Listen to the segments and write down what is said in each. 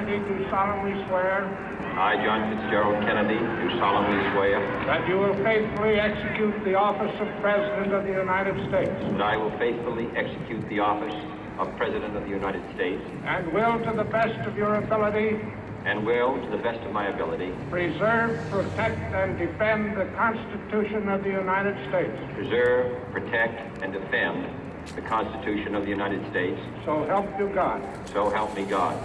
Kennedy, do solemnly swear I, John Fitzgerald Kennedy, do solemnly swear that you will faithfully execute the office of President of the United States that I will faithfully execute the office of President of the United States and will, to the best of your ability, and will, to the best of my ability, preserve, protect, and defend the Constitution of the United States. preserve, protect, and defend the Constitution of the United States. So help you God. So help me God.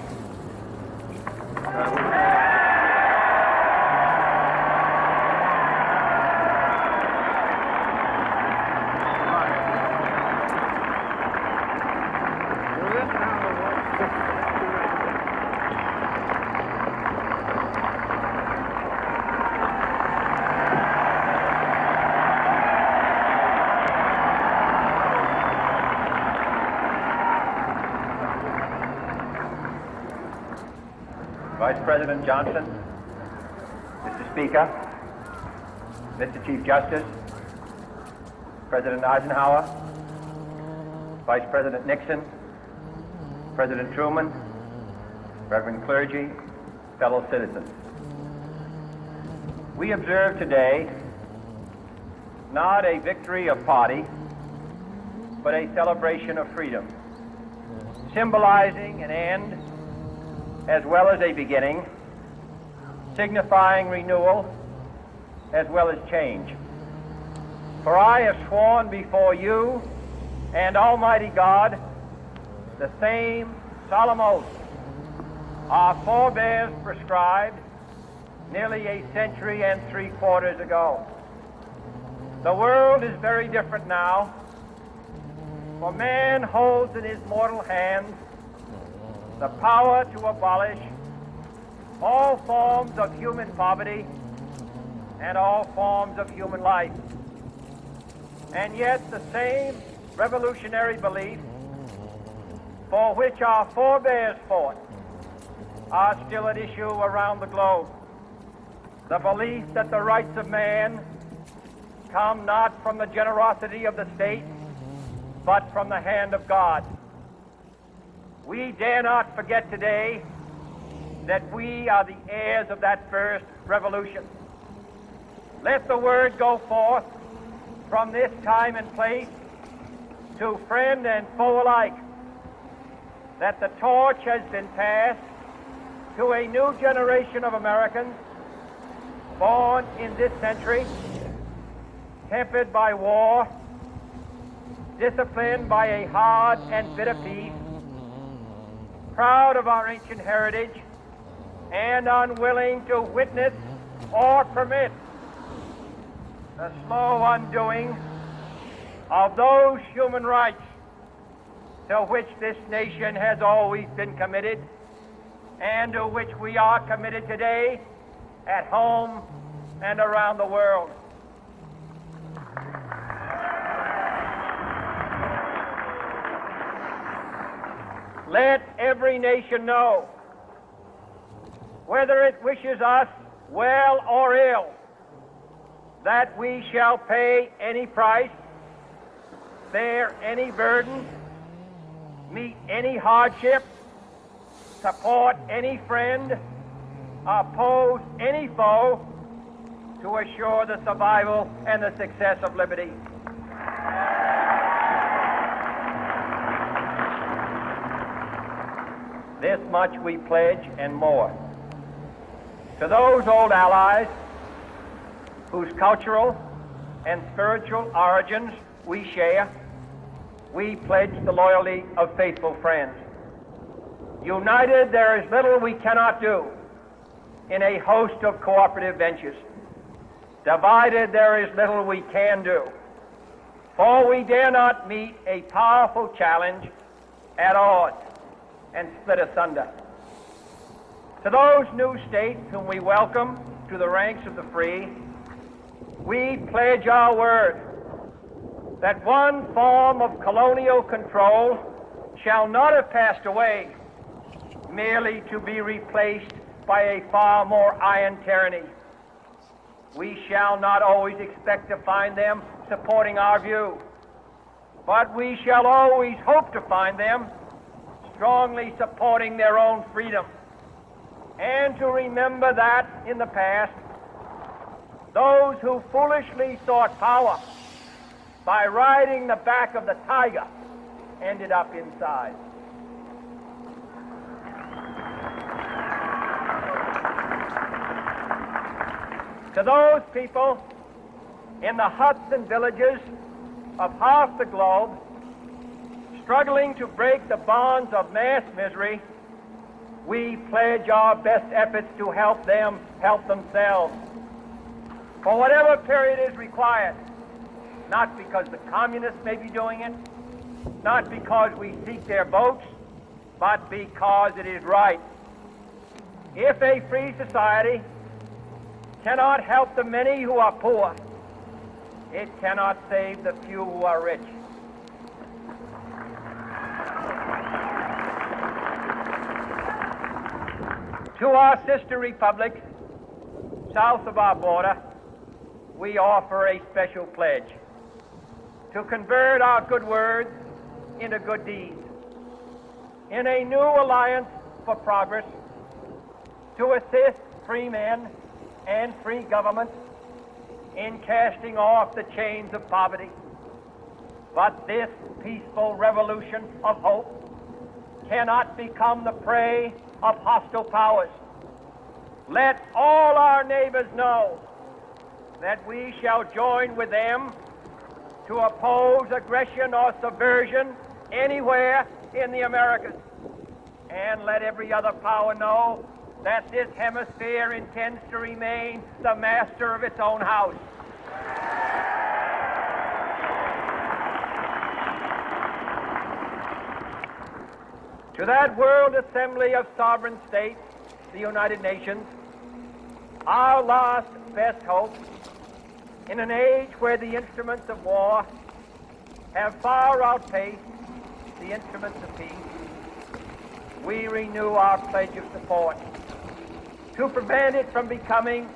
Vice President Johnson, Mr. Speaker, Mr. Chief Justice, President Eisenhower, Vice President Nixon, President Truman, Reverend clergy, fellow citizens. We observe today not a victory of party, but a celebration of freedom, symbolizing an end as well as a beginning, signifying renewal as well as change. For I have sworn before you and Almighty God the same solemn oath our forebears prescribed nearly a century and 3/4 ago. The world is very different now, for man holds in his mortal hands the power to abolish all forms of human poverty and all forms of human life. And yet the same revolutionary beliefs for which our forebears fought are still at issue around the globe. The belief that the rights of man come not from the generosity of the state, but from the hand of God. We dare not forget today that we are the heirs of that first revolution. Let the word go forth from this time and place to friend and foe alike that the torch has been passed to a new generation of Americans born in this century, tempered by war, disciplined by a hard and bitter peace, proud of our ancient heritage, and unwilling to witness or permit the slow undoing of those human rights to which this nation has always been committed and to which we are committed today at home and around the world. Let every nation know, whether it wishes us well or ill, that we shall pay any price, bear any burden, meet any hardship, support any friend, oppose any foe, to assure the survival and the success of liberty. This much we pledge and more. To those old allies whose cultural and spiritual origins we share, we pledge the loyalty of faithful friends. United, there is little we cannot do in a host of cooperative ventures. Divided, there is little we can do, for we dare not meet a powerful challenge at odds and split asunder. To those new states whom we welcome to the ranks of the free, we pledge our word that one form of colonial control shall not have passed away merely to be replaced by a far more iron tyranny. We shall not always expect to find them supporting our view, but we shall always hope to find them strongly supporting their own freedom and to remember that in the past, those who foolishly sought power by riding the back of the tiger ended up inside. To those people in the huts and villages of half the globe, struggling to break the bonds of mass misery, we pledge our best efforts to help them help themselves. For whatever period is required, not because the communists may be doing it, not because we seek their votes, but because it is right. If a free society cannot help the many who are poor, it cannot save the few who are rich. To our sister republic, south of our border, we offer a special pledge to convert our good words into good deeds, in a new alliance for progress, to assist free men and free governments in casting off the chains of poverty. But this peaceful revolution of hope cannot become the prey of hostile powers. Let all our neighbors know that we shall join with them to oppose aggression or subversion anywhere in the Americas. And let every other power know that this hemisphere intends to remain the master of its own house. To that World Assembly of Sovereign States, the United Nations, our last best hope, in an age where the instruments of war have far outpaced the instruments of peace, we renew our pledge of support to prevent it from becoming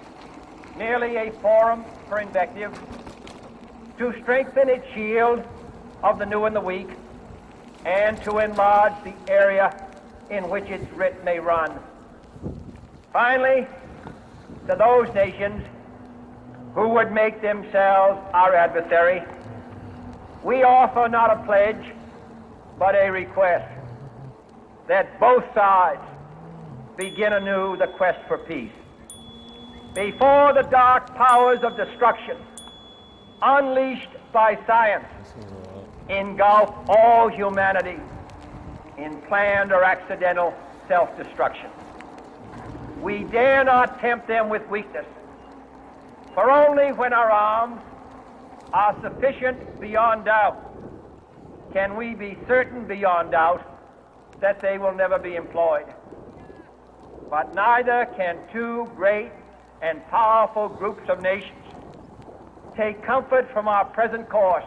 merely a forum for invective, to strengthen its shield of the new and the weak, and to enlarge the area in which its writ may run. Finally, to those nations who would make themselves our adversary, we offer not a pledge, but a request that both sides begin anew the quest for peace. Before the dark powers of destruction, unleashed by science, engulf all humanity in planned or accidental self-destruction. We dare not tempt them with weakness, for only when our arms are sufficient beyond doubt can we be certain beyond doubt that they will never be employed. But neither can two great and powerful groups of nations take comfort from our present course,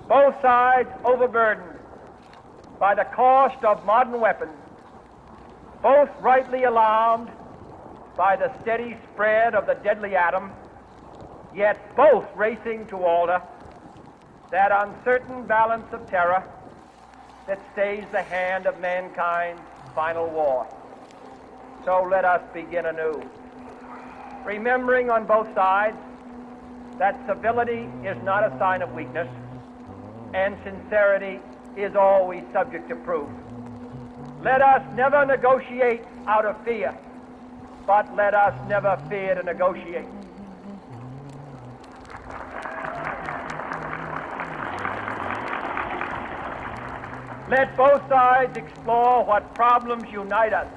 both sides overburdened by the cost of modern weapons, both rightly alarmed by the steady spread of the deadly atom, yet both racing to alter that uncertain balance of terror that stays the hand of mankind's final war. So let us begin anew, remembering on both sides that civility is not a sign of weakness, and sincerity is always subject to proof. Let us never negotiate out of fear, but let us never fear to negotiate. Let both sides explore what problems unite us,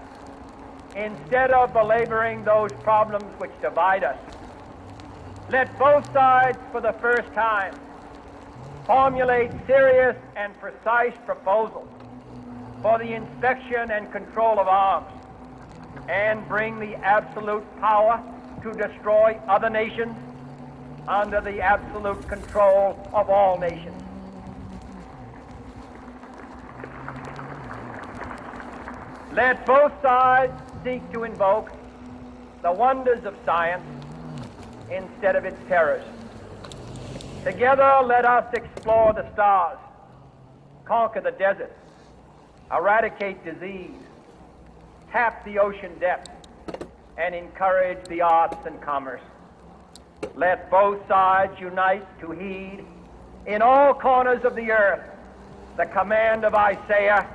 instead of belaboring those problems which divide us. Let both sides, for the first time, formulate serious and precise proposals for the inspection and control of arms, and bring the absolute power to destroy other nations under the absolute control of all nations. Let both sides seek to invoke the wonders of science instead of its terrors. Together, let us explore the stars, conquer the desert, eradicate disease, tap the ocean depth, and encourage the arts and commerce. Let both sides unite to heed in all corners of the earth the command of Isaiah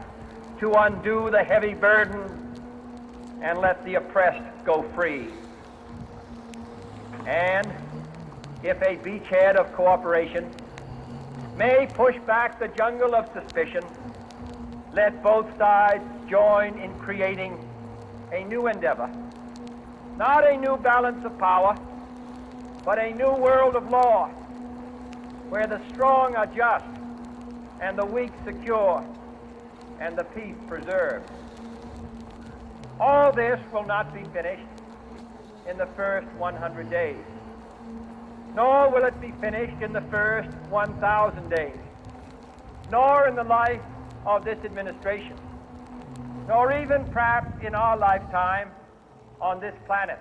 to undo the heavy burden and let the oppressed go free. And if a beachhead of cooperation may push back the jungle of suspicion, let both sides join in creating a new endeavor, not a new balance of power, but a new world of law, where the strong are just, and the weak secure, and the peace preserved. All this will not be finished in the first 100 days, nor will it be finished in the first 1,000 days, nor in the life of this administration, nor even perhaps in our lifetime on this planet.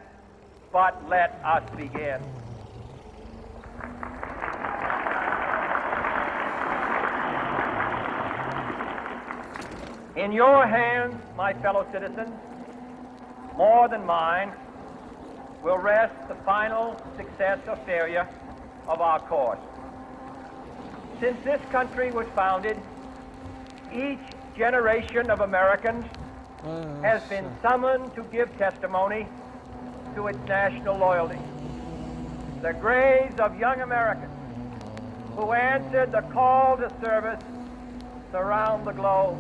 But let us begin. In your hands, my fellow citizens, more than mine, will rest the final success or failure of our course. Since this country was founded, each generation of Americans has been summoned to give testimony to its national loyalty. The graves of young Americans who answered the call to service surround the globe.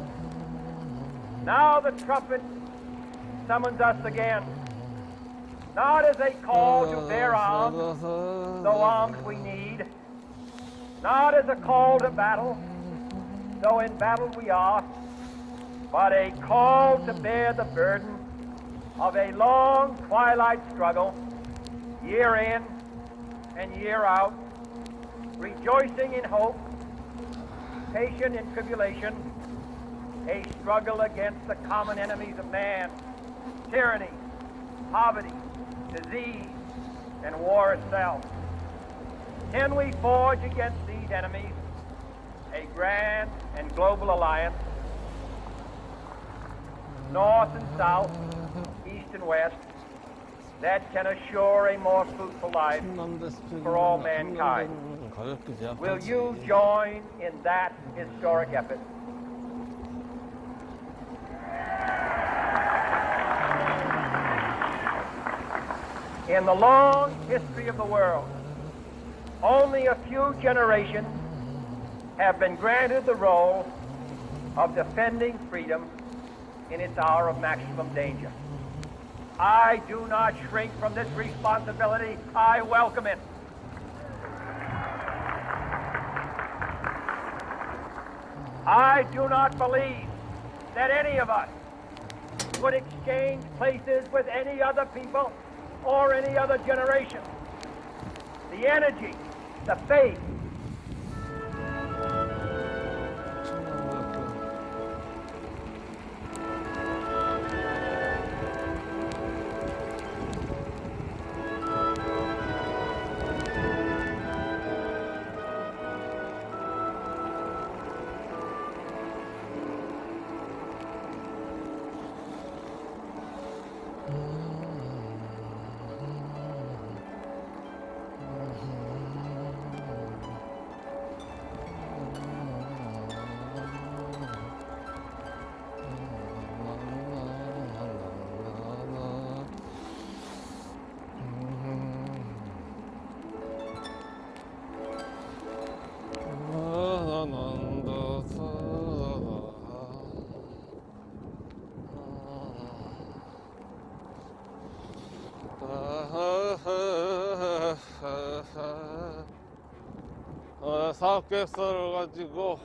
Now the trumpet summons us again, not as a call to bear arms, though arms we need, not as a call to battle, though in battle we are, but a call to bear the burden of a long twilight struggle, year in and year out, rejoicing in hope, patient in tribulation, a struggle against the common enemies of man, tyranny, poverty, disease, and war itself. Can we forge against these enemies a grand and global alliance, north and south, east and west, that can assure a more fruitful life for all mankind? Will you join in that historic effort? In the long history of the world, only a few generations have been granted the role of defending freedom in its hour of maximum danger. I do not shrink from this responsibility. I welcome it. I do not believe that any of us would exchange places with any other people or any other generation. The energy, the faith, 사업계획서를 가지고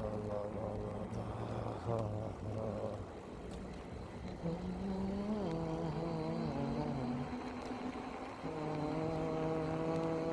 나나나